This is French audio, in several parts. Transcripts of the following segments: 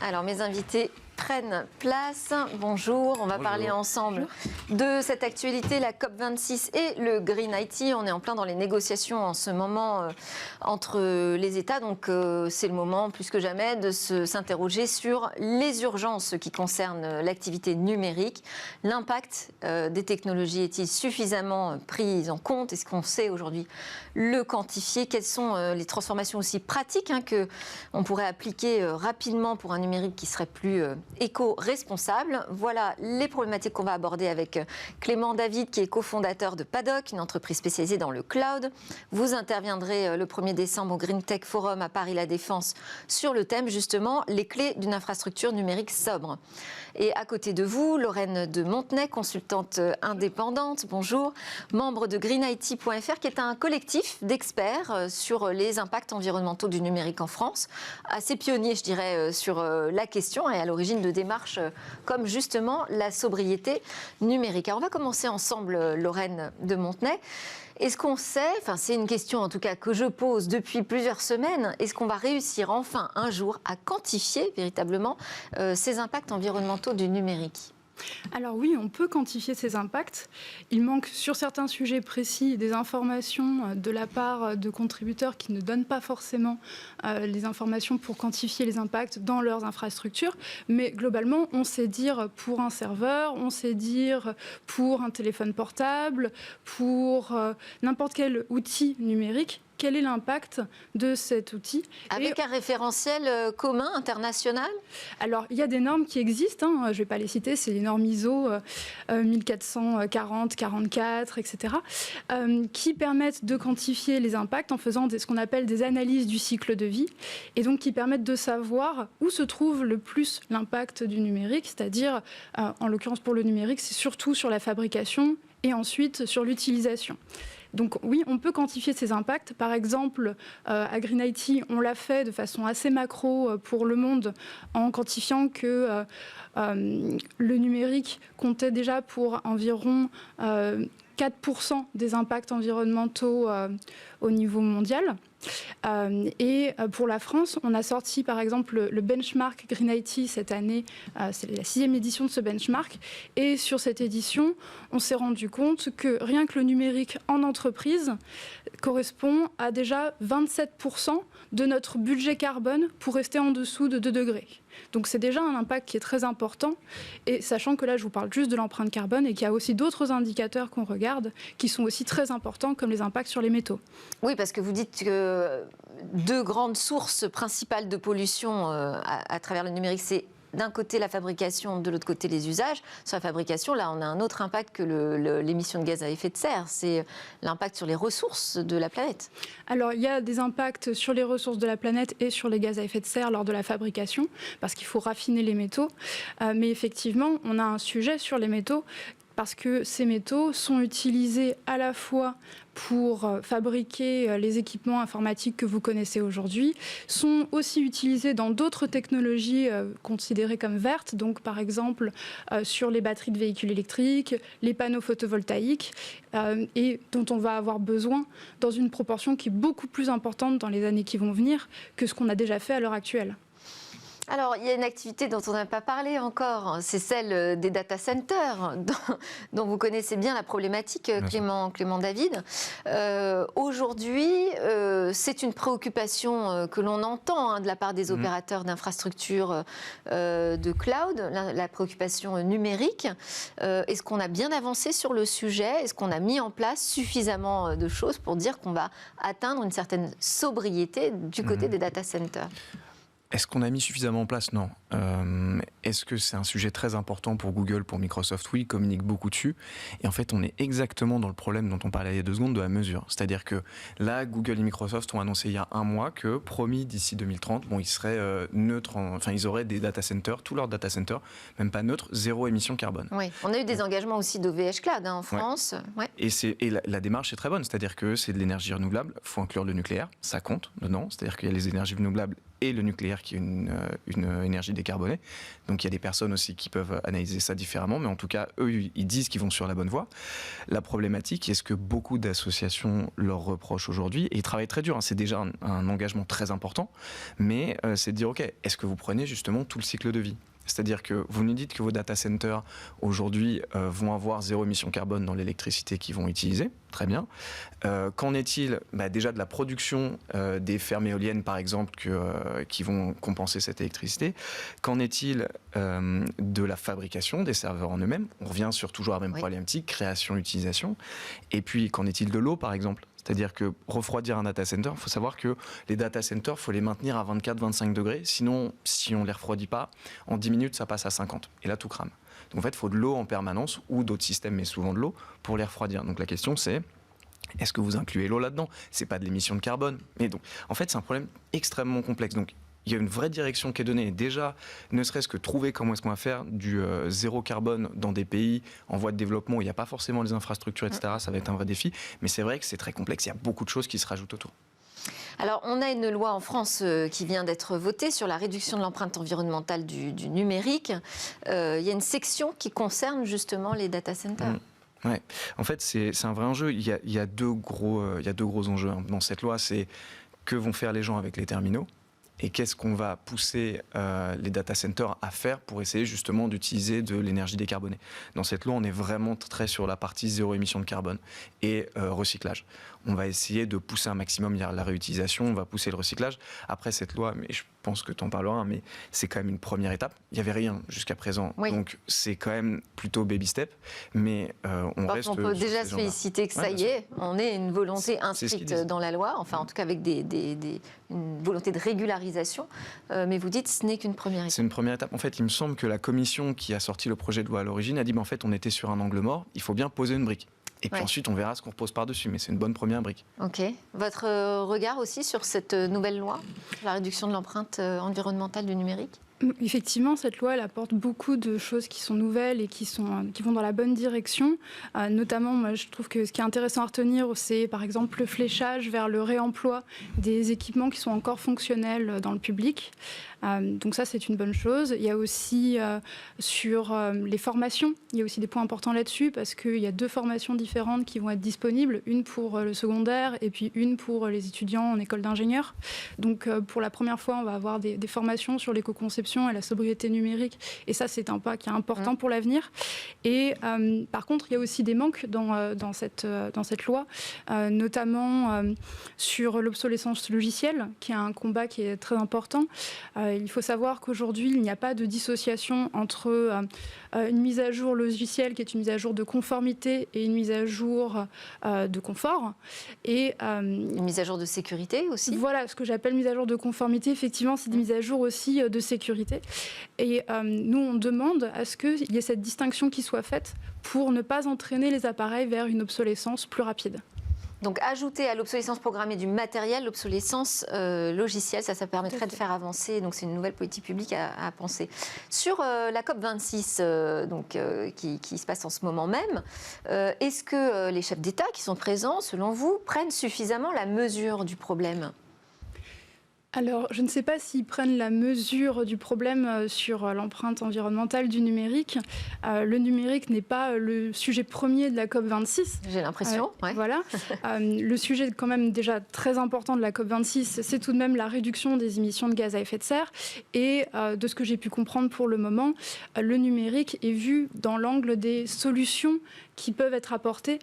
Alors, mes invités prennent place. Bonjour, on va parler ensemble de cette actualité, la COP26 et le Green IT. On est en plein dans les négociations en ce moment entre les États, donc c'est le moment plus que jamais de s'interroger sur les urgences qui concernent l'activité numérique. L'impact des technologies est-il suffisamment pris en compte? Est-ce qu'on sait aujourd'hui le quantifier? Quelles sont les transformations aussi pratiques qu'on pourrait appliquer rapidement pour un numérique qui serait plus éco-responsable? Voilà les problématiques qu'on va aborder avec Clément David, qui est cofondateur de Paddock, une entreprise spécialisée dans le cloud. Vous interviendrez le 1er décembre au Green Tech Forum à Paris La Défense sur le thème justement les clés d'une infrastructure numérique sobre. Et à côté de vous, Lorraine de Montenay, consultante indépendante, bonjour, membre de greenIT.fr, qui est un collectif d'experts sur les impacts environnementaux du numérique en France, assez pionnier, je dirais, sur la question et à l'origine de démarches comme justement la sobriété numérique. Alors on va commencer ensemble, Lorraine de Montenay. Est-ce qu'on sait, enfin c'est une question en tout cas que je pose depuis plusieurs semaines, est-ce qu'on va réussir enfin un jour à quantifier véritablement ces impacts environnementaux du numérique ? Alors oui, on peut quantifier ces impacts. Il manque sur certains sujets précis des informations de la part de contributeurs qui ne donnent pas forcément les informations pour quantifier les impacts dans leurs infrastructures. Mais globalement, on sait dire pour un serveur, on sait dire pour un téléphone portable, pour n'importe quel outil numérique, quel est l'impact de cet outil. Avec un référentiel commun, international ? Alors, il y a des normes qui existent, je ne vais pas les citer, c'est les normes ISO 1440, 44, etc., qui permettent de quantifier les impacts en faisant ce qu'on appelle des analyses du cycle de vie, et donc qui permettent de savoir où se trouve le plus l'impact du numérique, c'est-à-dire, en l'occurrence pour le numérique, c'est surtout sur la fabrication et ensuite sur l'utilisation. Donc oui, on peut quantifier ces impacts. Par exemple, à Green IT, on l'a fait de façon assez macro pour le monde en quantifiant que le numérique comptait déjà pour environ 4% des impacts environnementaux au niveau mondial. Et pour la France, on a sorti par exemple le benchmark Green IT cette année, c'est la 6e édition de ce benchmark, et sur cette édition, on s'est rendu compte que rien que le numérique en entreprise correspond à déjà 27% de notre budget carbone pour rester en dessous de 2 degrés. Donc c'est déjà un impact qui est très important, et sachant que là je vous parle juste de l'empreinte carbone et qu'il y a aussi d'autres indicateurs qu'on regarde qui sont aussi très importants comme les impacts sur les métaux. Oui, parce que vous dites que 2 grandes sources principales de pollution à travers le numérique, c'est d'un côté la fabrication, de l'autre côté les usages. Sur la fabrication, là on a un autre impact que l'émission de gaz à effet de serre, c'est l'impact sur les ressources de la planète. Alors il y a des impacts sur les ressources de la planète et sur les gaz à effet de serre lors de la fabrication, parce qu'il faut raffiner les métaux. Mais effectivement, on a un sujet sur les métaux, parce que ces métaux sont utilisés à la fois pour fabriquer les équipements informatiques que vous connaissez aujourd'hui, sont aussi utilisés dans d'autres technologies considérées comme vertes, donc par exemple sur les batteries de véhicules électriques, les panneaux photovoltaïques, et dont on va avoir besoin dans une proportion qui est beaucoup plus importante dans les années qui vont venir que ce qu'on a déjà fait à l'heure actuelle. Alors, il y a une activité dont on n'a pas parlé encore, c'est celle des data centers, dont vous connaissez bien la problématique, Clément David. Aujourd'hui, c'est une préoccupation que l'on entend de la part des opérateurs d'infrastructures de cloud, la préoccupation numérique. Est-ce qu'on a bien avancé sur le sujet? Est-ce qu'on a mis en place suffisamment de choses pour dire qu'on va atteindre une certaine sobriété du côté des data centers? Est-ce qu'on a mis suffisamment en place? Non. Est-ce que c'est un sujet très important pour Google, pour Microsoft? Oui, ils communiquent beaucoup dessus. Et en fait, on est exactement dans le problème dont on parlait il y a 2 secondes de la mesure. C'est-à-dire que là, Google et Microsoft ont annoncé il y a 1 mois que, promis, d'ici 2030, ils seraient neutres, enfin, ils auraient des data centers, tous leurs data centers, même pas neutres, 0 émission carbone. Oui, on a eu des engagements aussi d'OVH Cloud en France. Ouais. Et la démarche est très bonne, c'est-à-dire que c'est de l'énergie renouvelable, il faut inclure le nucléaire, ça compte dedans, c'est-à-dire qu'il y a les énergies renouvelables et le nucléaire qui est une énergie décarbonée. Donc il y a des personnes aussi qui peuvent analyser ça différemment, mais en tout cas, eux, ils disent qu'ils vont sur la bonne voie. La problématique, est ce que beaucoup d'associations leur reprochent aujourd'hui, et ils travaillent très dur, hein, c'est déjà un engagement très important, mais c'est de dire, ok, est-ce que vous prenez justement tout le cycle de vie ? C'est-à-dire que vous nous dites que vos data centers aujourd'hui vont avoir 0 émission carbone dans l'électricité qu'ils vont utiliser. Très bien. Qu'en est-il déjà de la production des fermes éoliennes, par exemple, qui vont compenser cette électricité ? Qu'en est-il de la fabrication des serveurs en eux-mêmes ? On revient sur toujours la même problématique, création, utilisation. Et puis, qu'en est-il de l'eau, par exemple ? C'est-à-dire que refroidir un data center, il faut savoir que les data centers, il faut les maintenir à 24-25 degrés. Sinon, si on ne les refroidit pas, en 10 minutes, ça passe à 50. Et là, tout crame. Donc en fait, il faut de l'eau en permanence ou d'autres systèmes, mais souvent de l'eau, pour les refroidir. Donc la question, c'est est-ce que vous incluez l'eau là-dedans ? C'est pas de l'émission de carbone. Mais donc, en fait, c'est un problème extrêmement complexe. Donc, il y a une vraie direction qui est donnée. Déjà, ne serait-ce que trouver comment est-ce qu'on va faire du zéro carbone dans des pays en voie de développement où il n'y a pas forcément les infrastructures, etc. Ça va être un vrai défi. Mais c'est vrai que c'est très complexe. Il y a beaucoup de choses qui se rajoutent autour. Alors, on a une loi en France qui vient d'être votée sur la réduction de l'empreinte environnementale du numérique. Il y a une section qui concerne justement les data centers. Ouais. En fait, c'est un vrai enjeu. Il y a deux gros enjeux dans cette loi. C'est que vont faire les gens avec les terminaux ? Et qu'est-ce qu'on va pousser les data centers à faire pour essayer justement d'utiliser de l'énergie décarbonée. Dans cette loi, on est vraiment très sur la partie zéro émission de carbone et recyclage. On va essayer de pousser un maximum la réutilisation, on va pousser le recyclage. Après cette loi, mais je pense que tu en parleras, mais c'est quand même une première étape. Il n'y avait rien jusqu'à présent, donc c'est quand même plutôt baby step, mais on reste... On peut déjà se féliciter que ça y est, on ait une volonté inscrite dans la loi, enfin en tout cas avec une volonté de régularisation, mais vous dites que ce n'est qu'une première étape. C'est une première étape. En fait, il me semble que la commission qui a sorti le projet de loi à l'origine a dit en fait on était sur un angle mort, il faut bien poser une brique. Et puis ensuite, on verra ce qu'on repose par-dessus, mais c'est une bonne première brique. Ok. Votre regard aussi sur cette nouvelle loi, la réduction de l'empreinte environnementale du numérique ? Effectivement, cette loi, elle apporte beaucoup de choses qui sont nouvelles et qui vont dans la bonne direction. Notamment, moi, je trouve que ce qui est intéressant à retenir, c'est par exemple le fléchage vers le réemploi des équipements qui sont encore fonctionnels dans le public. Donc ça, c'est une bonne chose. Il y a aussi sur les formations, il y a aussi des points importants là-dessus parce qu'il y a 2 formations différentes qui vont être disponibles, une pour le secondaire et puis une pour les étudiants en école d'ingénieur. Donc pour la première fois, on va avoir des formations sur l'éco-conception et la sobriété numérique. Et ça, c'est un pas qui est important pour l'avenir. Et par contre, il y a aussi des manques dans cette loi, notamment sur l'obsolescence logicielle, qui est un combat qui est très important. Il faut savoir qu'aujourd'hui, il n'y a pas de dissociation entre une mise à jour logicielle, qui est une mise à jour de conformité, et une mise à jour de confort. Et une mise à jour de sécurité aussi. Voilà, ce que j'appelle mise à jour de conformité, effectivement, c'est des mises à jour aussi de sécurité. Et nous, on demande à ce qu'il y ait cette distinction qui soit faite pour ne pas entraîner les appareils vers une obsolescence plus rapide. Donc, ajouter à l'obsolescence programmée du matériel, l'obsolescence logicielle, ça permettrait de faire avancer. Donc, c'est une nouvelle politique publique à penser. Sur la COP26, qui se passe en ce moment même, est-ce que les chefs d'État qui sont présents, selon vous, prennent suffisamment la mesure du problème ? Alors, je ne sais pas s'ils prennent la mesure du problème sur l'empreinte environnementale du numérique. Le numérique n'est pas le sujet premier de la COP26. J'ai l'impression, Voilà. Le sujet quand même déjà très important de la COP26, c'est tout de même la réduction des émissions de gaz à effet de serre. Et de ce que j'ai pu comprendre pour le moment, le numérique est vu dans l'angle des solutions qui peuvent être apportées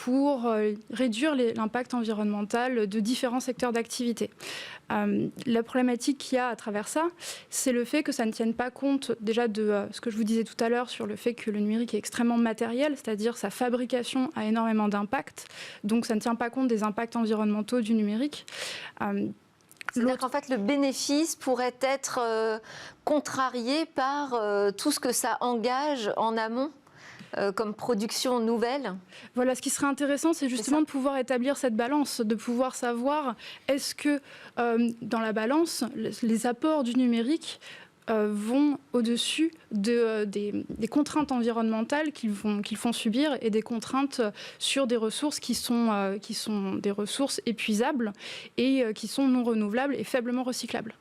pour réduire l'impact environnemental de différents secteurs d'activité. La problématique qu'il y a à travers ça, c'est le fait que ça ne tienne pas compte déjà de ce que je vous disais tout à l'heure sur le fait que le numérique est extrêmement matériel, c'est-à-dire sa fabrication a énormément d'impact, donc ça ne tient pas compte des impacts environnementaux du numérique. C'est-à-dire qu'en fait, le bénéfice pourrait être contrarié par tout ce que ça engage en amont comme production nouvelle. Voilà, ce qui serait intéressant, c'est justement de pouvoir établir cette balance, de pouvoir savoir est-ce que dans la balance, les apports du numérique vont au-dessus des contraintes environnementales qu'ils font subir et des contraintes sur des ressources qui sont des ressources épuisables et qui sont non renouvelables et faiblement recyclables.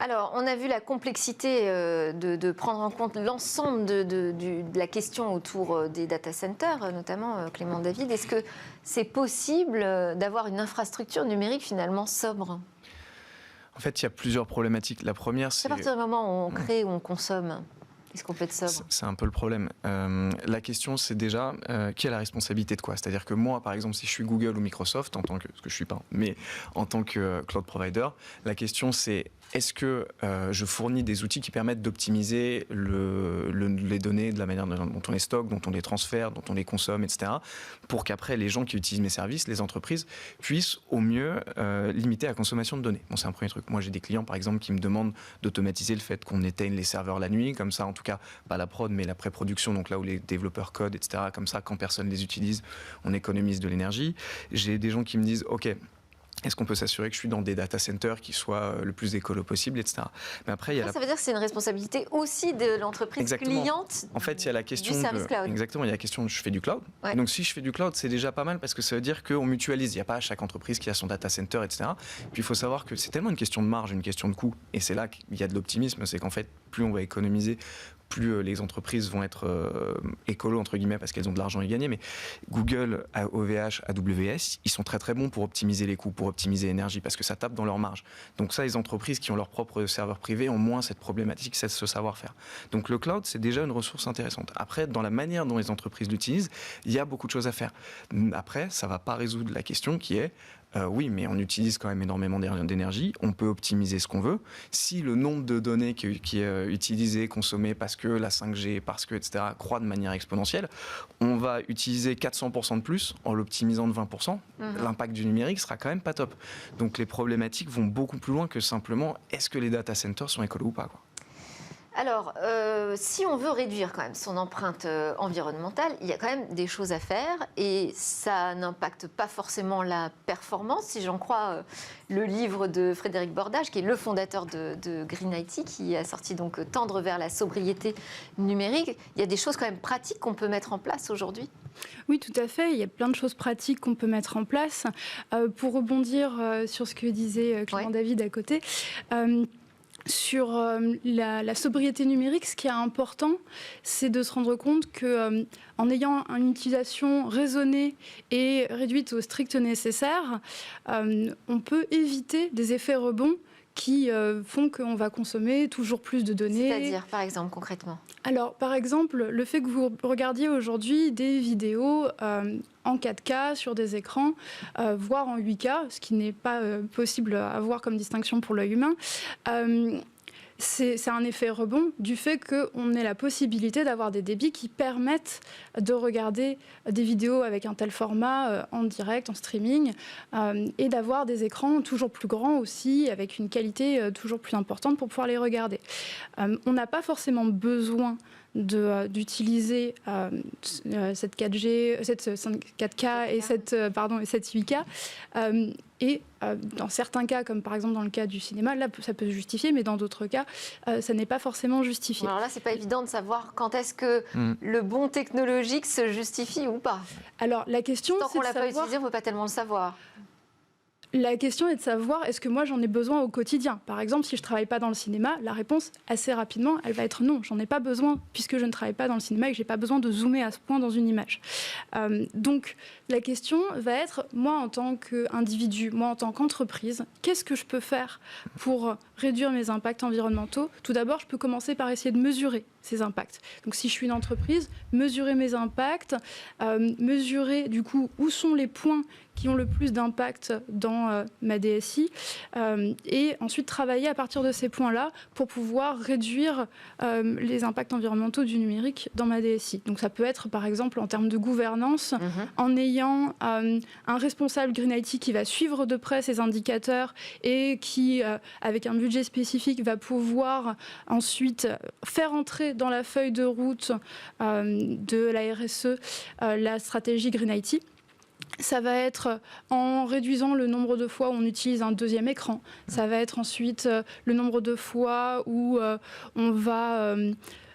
Alors, on a vu la complexité de prendre en compte l'ensemble de la question autour des data centers, notamment Clément David. Est-ce que c'est possible d'avoir une infrastructure numérique finalement sobre ? En fait, il y a plusieurs problématiques. La première, c'est... À partir du moment où on crée, où on consomme, est-ce qu'on peut être sobre ? C'est un peu le problème. La question, c'est déjà qui a la responsabilité de quoi ? C'est-à-dire que moi, par exemple, si je suis Google ou Microsoft, en tant que, ce que je suis pas, mais en tant que cloud provider, la question c'est est-ce que je fournis des outils qui permettent d'optimiser les données de la manière dont on les stocke, dont on les transfère, dont on les consomme, etc., pour qu'après les gens qui utilisent mes services, les entreprises, puissent au mieux limiter la consommation de données. Bon, c'est un premier truc. Moi, j'ai des clients, par exemple, qui me demandent d'automatiser le fait qu'on éteigne les serveurs la nuit, comme ça, en tout cas, pas la prod, mais la pré-production, donc là où les développeurs codent, etc., comme ça, quand personne les utilise, on économise de l'énergie. J'ai des gens qui me disent, OK, est-ce qu'on peut s'assurer que je suis dans des data centers qui soient le plus écolo possible, etc. Mais après, ça veut dire que c'est une responsabilité aussi de l'entreprise cliente. En fait, il y a la question du service cloud. Exactement, il y a la question de je fais du cloud. Ouais. Donc si je fais du cloud, c'est déjà pas mal parce que ça veut dire qu'on mutualise. Il n'y a pas chaque entreprise qui a son data center, etc. Puis il faut savoir que c'est tellement une question de marge, une question de coût. Et c'est là qu'il y a de l'optimisme, c'est qu'en fait, plus on va économiser, plus les entreprises vont être écolo, entre guillemets, parce qu'elles ont de l'argent à y gagner. Mais Google, OVH, AWS, ils sont très très bons pour optimiser les coûts, pour optimiser l'énergie, parce que ça tape dans leur marge. Donc ça, les entreprises qui ont leur propre serveur privé ont moins cette problématique, ce savoir-faire. Donc le cloud, c'est déjà une ressource intéressante. Après, dans la manière dont les entreprises l'utilisent, il y a beaucoup de choses à faire. Après, ça ne va pas résoudre la question qui est oui, mais on utilise quand même énormément d'énergie, on peut optimiser ce qu'on veut. Si le nombre de données qui est utilisé, consommé parce que la 5G, parce que, etc., croît de manière exponentielle, on va utiliser 400% de plus en l'optimisant de 20%. L'impact du numérique sera quand même pas top. Donc les problématiques vont beaucoup plus loin que simplement est-ce que les data centers sont écolos ou pas, quoi. Alors, si on veut réduire quand même son empreinte environnementale, il y a quand même des choses à faire et ça n'impacte pas forcément la performance. Si j'en crois le livre de Frédéric Bordage, qui est le fondateur de Green IT, qui a sorti donc Tendre vers la sobriété numérique, il y a des choses quand même pratiques qu'on peut mettre en place aujourd'hui. Oui, tout à fait. Il y a plein de choses pratiques qu'on peut mettre en place. Pour rebondir sur ce que disait Clément David à côté, sur la sobriété numérique, ce qui est important, c'est de se rendre compte que en ayant une utilisation raisonnée et réduite au strict nécessaire, on peut éviter des effets rebonds qui font qu'on va consommer toujours plus de données. C'est-à-dire, par exemple, concrètement ? Alors, par exemple, le fait que vous regardiez aujourd'hui des vidéos en 4K sur des écrans, voire en 8K, ce qui n'est pas possible à voir comme distinction pour l'œil humain, c'est un effet rebond du fait qu'on ait la possibilité d'avoir des débits qui permettent de regarder des vidéos avec un tel format en direct, en streaming, et d'avoir des écrans toujours plus grands aussi, avec une qualité toujours plus importante pour pouvoir les regarder. On n'a pas forcément besoin d'utiliser cette 4G, cette 4K et cette 8K. Et dans certains cas, comme par exemple dans le cas du cinéma, là, ça peut se justifier, mais dans d'autres cas, ça n'est pas forcément justifié. Alors là, c'est pas évident de savoir quand est-ce que le bon technologique se justifie ou pas. Alors la question, tant qu'on l'a pas utilisé, on ne peut pas tellement le savoir. La question est de savoir, est-ce que moi j'en ai besoin au quotidien ? Par exemple, si je ne travaille pas dans le cinéma, la réponse, assez rapidement, elle va être non. J'en ai pas besoin, puisque je ne travaille pas dans le cinéma et que je n'ai pas besoin de zoomer à ce point dans une image. Donc, la question va être, moi en tant qu'individu, moi en tant qu'entreprise, qu'est-ce que je peux faire pour réduire mes impacts environnementaux ? Tout d'abord, je peux commencer par essayer de mesurer ces impacts. Donc, si je suis une entreprise, mesurer mes impacts, mesurer du coup où sont les points qui ont le plus d'impact dans ma DSI, et ensuite travailler à partir de ces points-là pour pouvoir réduire les impacts environnementaux du numérique dans ma DSI. Donc ça peut être par exemple en termes de gouvernance, en ayant un responsable Green IT qui va suivre de près ces indicateurs et qui, avec un budget spécifique, va pouvoir ensuite faire entrer dans la feuille de route de la RSE la stratégie Green IT. Ça va être en réduisant le nombre de fois où on utilise un deuxième écran. Ça va être ensuite le nombre de fois où on va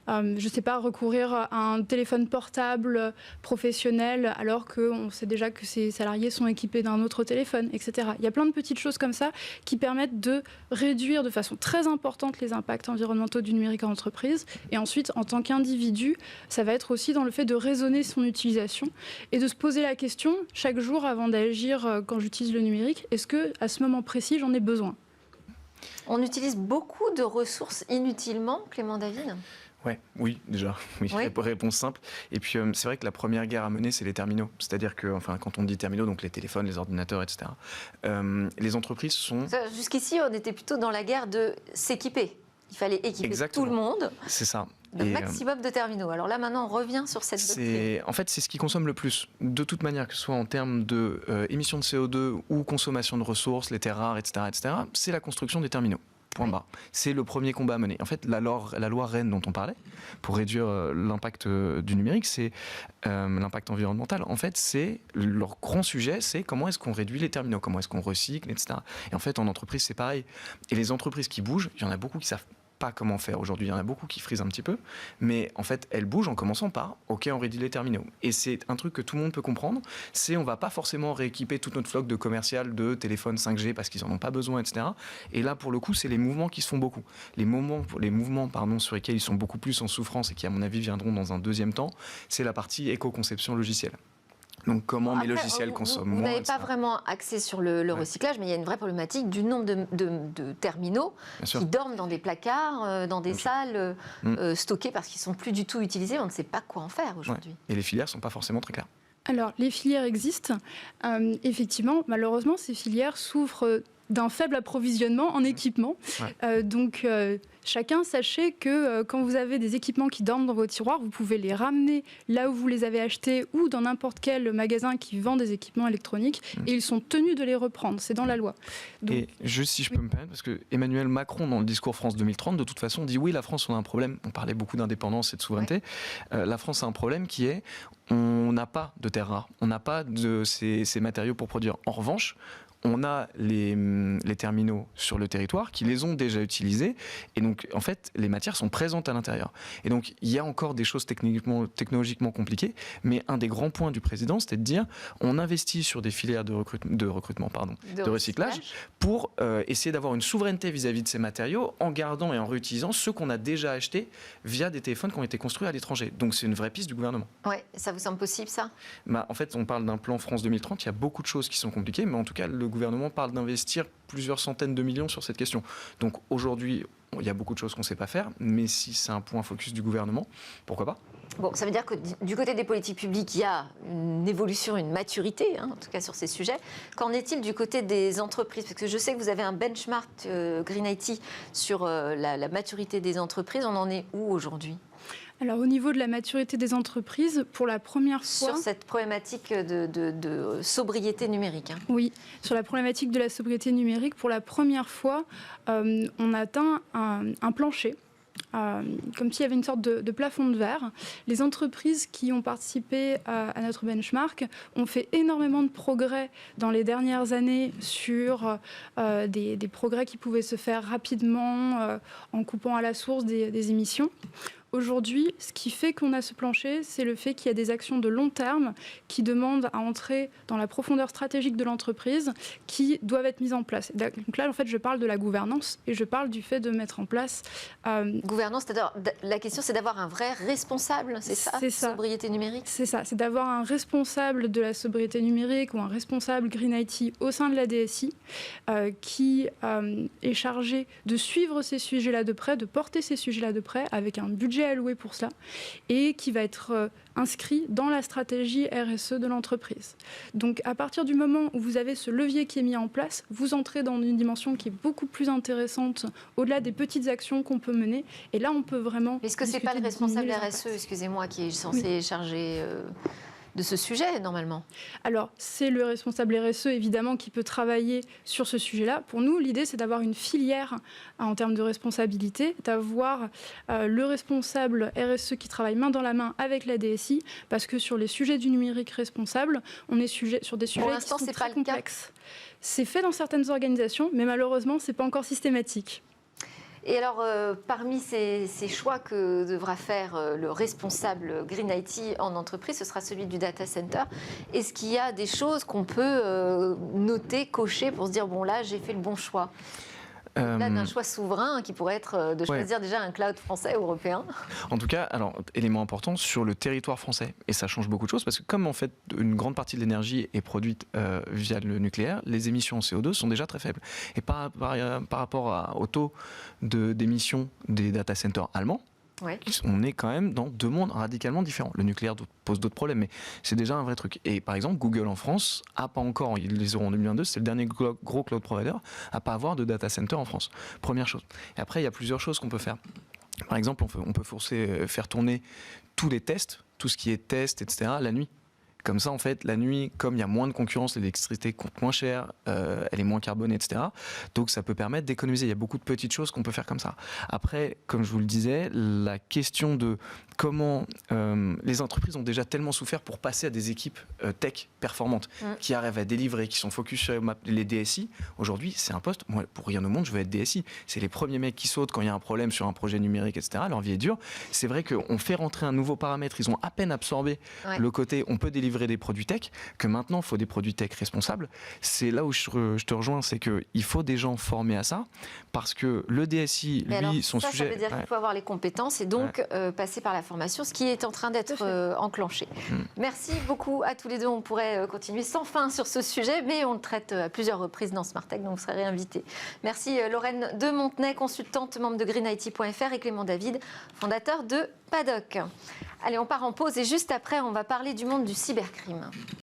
je ne sais pas, recourir à un téléphone portable professionnel alors qu'on sait déjà que ses salariés sont équipés d'un autre téléphone, etc. Il y a plein de petites choses comme ça qui permettent de réduire de façon très importante les impacts environnementaux du numérique en entreprise. Et ensuite, en tant qu'individu, ça va être aussi dans le fait de raisonner son utilisation et de se poser la question chaque jour avant d'agir quand j'utilise le numérique, est-ce que à ce moment précis j'en ai besoin? On utilise beaucoup de ressources inutilement, Clément David? Oui, déjà. Oui. Réponse simple. Et puis, c'est vrai que la première guerre à mener, c'est les terminaux. C'est-à-dire que, quand on dit terminaux, donc les téléphones, les ordinateurs, etc., les entreprises sont... Jusqu'ici, on était plutôt dans la guerre de s'équiper. Il fallait équiper tout le monde. C'est ça. Le maximum de terminaux. Alors là, maintenant, on revient sur cette doctrine. En fait, c'est ce qui consomme le plus. De toute manière, que ce soit en termes d'émissions de CO2 ou consommation de ressources, les terres rares, etc., c'est la construction des terminaux. Point barre. C'est le premier combat à mener. En fait, la loi Rennes dont on parlait, pour réduire l'impact du numérique, c'est l'impact environnemental. En fait, leur grand sujet, c'est comment est-ce qu'on réduit les terminaux, comment est-ce qu'on recycle, etc. Et en fait, en entreprise, c'est pareil. Et les entreprises qui bougent, il y en a beaucoup qui savent pas comment faire aujourd'hui. Il y en a beaucoup qui frisent un petit peu, mais en fait, elles bougent en commençant par OK, on réduit les terminaux. Et c'est un truc que tout le monde peut comprendre. On va pas forcément rééquiper toute notre flotte de commercial de téléphones 5G parce qu'ils en ont pas besoin, etc. Et là, pour le coup, c'est les mouvements qui se font beaucoup. Les mouvements, sur lesquels ils sont beaucoup plus en souffrance et qui, à mon avis, viendront dans un deuxième temps, c'est la partie éco-conception logicielle. Donc comment mes logiciels consomment moins. Vous n'avez pas vraiment axé sur le recyclage, mais il y a une vraie problématique du nombre de terminaux qui dorment dans des placards, dans des salles stockées parce qu'ils ne sont plus du tout utilisés. On ne sait pas quoi en faire aujourd'hui. Et les filières ne sont pas forcément très claires. Alors, les filières existent. Effectivement, malheureusement, ces filières souffrent d'un faible approvisionnement en équipement. Donc, chacun, sachez que quand vous avez des équipements qui dorment dans vos tiroirs, vous pouvez les ramener là où vous les avez achetés ou dans n'importe quel magasin qui vend des équipements électroniques et ils sont tenus de les reprendre. C'est dans la loi. Donc, et juste si je peux me permettre, parce que Emmanuel Macron, dans le discours France 2030, de toute façon, dit oui, la France, on a un problème. On parlait beaucoup d'indépendance et de souveraineté. La France a un problème qui est on n'a pas de terres rares. On n'a pas de ces matériaux pour produire. En revanche, on a les terminaux sur le territoire qui les ont déjà utilisés. Et donc, en fait, les matières sont présentes à l'intérieur. Et donc, il y a encore des choses technologiquement compliquées. Mais un des grands points du président, c'était de dire on investit sur des filières de recyclage pour essayer d'avoir une souveraineté vis-à-vis de ces matériaux en gardant et en réutilisant ceux qu'on a déjà achetés via des téléphones qui ont été construits à l'étranger. Donc, c'est une vraie piste du gouvernement. Oui, ça vous semble possible, ça ? En fait, on parle d'un plan France 2030. Il y a beaucoup de choses qui sont compliquées. Mais en tout cas, le gouvernement parle d'investir plusieurs centaines de millions sur cette question. Donc aujourd'hui, il y a beaucoup de choses qu'on ne sait pas faire, mais si c'est un point focus du gouvernement, pourquoi pas ? Bon, ça veut dire que du côté des politiques publiques, il y a une évolution, une maturité, en tout cas sur ces sujets. Qu'en est-il du côté des entreprises ? Parce que je sais que vous avez un benchmark Green IT sur la maturité des entreprises. On en est où aujourd'hui ? Alors, au niveau de la maturité des entreprises, pour la première fois... Sur cette problématique de sobriété numérique. Oui, sur la problématique de la sobriété numérique, pour la première fois, on atteint un plancher. Comme s'il y avait une sorte de plafond de verre. Les entreprises qui ont participé à notre benchmark ont fait énormément de progrès dans les dernières années sur des progrès qui pouvaient se faire rapidement en coupant à la source des émissions. Aujourd'hui, ce qui fait qu'on a ce plancher, c'est le fait qu'il y a des actions de long terme qui demandent à entrer dans la profondeur stratégique de l'entreprise qui doivent être mises en place. Donc là, en fait, je parle de la gouvernance et je parle du fait de mettre en place... Gouvernance, c'est-à-dire, la question, c'est d'avoir un vrai responsable, c'est ça ? Sobriété numérique ? C'est ça, c'est d'avoir un responsable de la sobriété numérique ou un responsable Green IT au sein de la DSI qui est chargé de suivre ces sujets-là de près, de porter ces sujets-là de près avec un budget alloué pour cela et qui va être inscrit dans la stratégie RSE de l'entreprise. Donc à partir du moment où vous avez ce levier qui est mis en place, vous entrez dans une dimension qui est beaucoup plus intéressante au-delà des petites actions qu'on peut mener et là on peut vraiment... Est-ce que c'est pas le responsable RSE, excusez-moi, qui est censé charger de ce sujet, normalement ? Alors, c'est le responsable RSE, évidemment, qui peut travailler sur ce sujet-là. Pour nous, l'idée, c'est d'avoir une filière en termes de responsabilité, d'avoir le responsable RSE qui travaille main dans la main avec la DSI, parce que sur les sujets du numérique responsable, on est sur des sujets qui sont très complexes. C'est fait dans certaines organisations, mais malheureusement, ce n'est pas encore systématique. Et alors, parmi ces choix que devra faire le responsable Green IT en entreprise, ce sera celui du data center. Est-ce qu'il y a des choses qu'on peut noter, cocher pour se dire, bon là, j'ai fait le bon choix? Là, d'un choix souverain qui pourrait être de choisir déjà un cloud français ou européen. En tout cas, alors, élément important, sur le territoire français. Et ça change beaucoup de choses parce que comme en fait une grande partie de l'énergie est produite via le nucléaire, les émissions en CO2 sont déjà très faibles. Et par rapport au taux d'émissions des data centers allemands, on est quand même dans deux mondes radicalement différents. Le nucléaire pose d'autres problèmes, mais c'est déjà un vrai truc. Et par exemple, Google en France a pas encore, ils les auront en 2022, c'est le dernier gros cloud provider à pas avoir de data center en France. Première chose. Et après, il y a plusieurs choses qu'on peut faire. Par exemple, on peut faire tourner tous les tests, tout ce qui est test, etc., la nuit. Comme ça, en fait, la nuit, comme il y a moins de concurrence, l'électricité coûte moins cher, elle est moins carbonée, etc. Donc, ça peut permettre d'économiser. Il y a beaucoup de petites choses qu'on peut faire comme ça. Après, comme je vous le disais, la question de comment les entreprises ont déjà tellement souffert pour passer à des équipes tech performantes, qui arrivent à délivrer, qui sont focus sur les DSI. Aujourd'hui, c'est un poste. Moi, pour rien au monde, je veux être DSI. C'est les premiers mecs qui sautent quand il y a un problème sur un projet numérique, etc. Leur vie est dure. C'est vrai qu'on fait rentrer un nouveau paramètre. Ils ont à peine absorbé le côté on peut délivrer des produits tech, que maintenant il faut des produits tech responsables. C'est là où je te rejoins, c'est qu'il faut des gens formés à ça, parce que le DSI, lui, alors, son sujet... Ça veut dire qu'il faut avoir les compétences et donc passer par la formation, ce qui est en train d'être enclenché. Merci beaucoup à tous les deux. On pourrait continuer sans fin sur ce sujet, mais on le traite à plusieurs reprises dans Smart Tech, donc vous serez réinvités. Merci Lorraine de Montenay, consultante, membre de greenIT.fr, et Clément David, fondateur de Paddock. Allez, on part en pause et juste après, on va parler du monde du cybercrime.